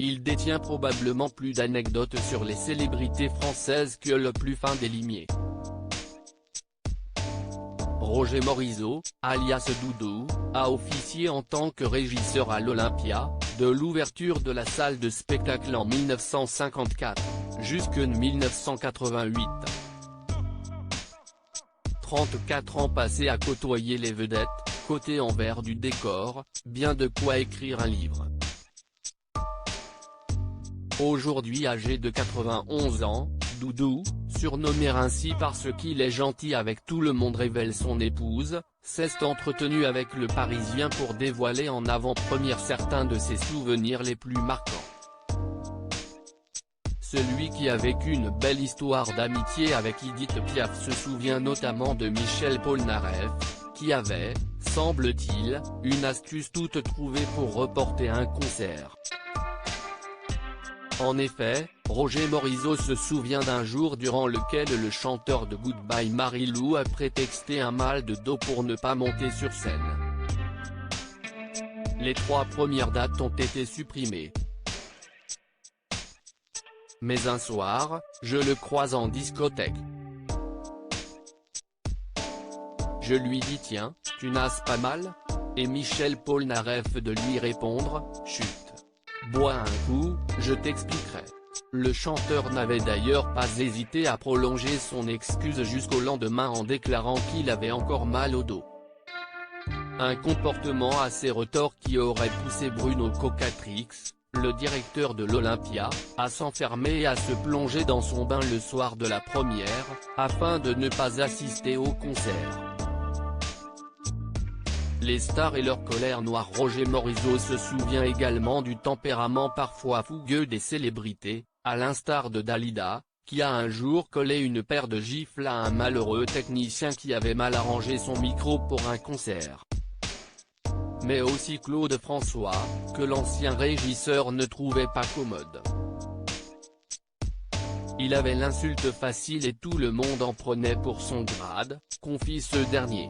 Il détient probablement plus d'anecdotes sur les célébrités françaises que le plus fin des limiers. Roger Morizot, alias Doudou, a officié en tant que régisseur à l'Olympia, de l'ouverture de la salle de spectacle en 1954, jusqu'en 1988. 34 ans passés à côtoyer les vedettes, côté envers du décor, bien de quoi écrire un livre. Aujourd'hui âgé de 91 ans, Doudou, surnommé ainsi parce qu'il est gentil avec tout le monde, révèle son épouse, s'est entretenu avec le Parisien pour dévoiler en avant-première certains de ses souvenirs les plus marquants. Celui qui a vécu une belle histoire d'amitié avec Édith Piaf se souvient notamment de Michel Polnareff, qui avait, semble-t-il, une astuce toute trouvée pour reporter un concert. En effet, Roger Morizot se souvient d'un jour durant lequel le chanteur de Goodbye Marilou a prétexté un mal de dos pour ne pas monter sur scène. Les 3 premières dates ont été supprimées. Mais un soir, je le croise en discothèque. Je lui dis tiens, tu nasses pas mal ? Et Michel Polnareff de lui répondre, chut. Bois un coup, je t'expliquerai. Le chanteur n'avait d'ailleurs pas hésité à prolonger son excuse jusqu'au lendemain en déclarant qu'il avait encore mal au dos. Un comportement assez retors qui aurait poussé Bruno Cocatrix, le directeur de l'Olympia, à s'enfermer et à se plonger dans son bain le soir de la première, afin de ne pas assister au concert. Les stars et leur colère noire. Roger Morizot se souvient également du tempérament parfois fougueux des célébrités, à l'instar de Dalida, qui a un jour collé une paire de gifles à un malheureux technicien qui avait mal arrangé son micro pour un concert. Mais aussi Claude François, que l'ancien régisseur ne trouvait pas commode. Il avait l'insulte facile et tout le monde en prenait pour son grade, confie ce dernier.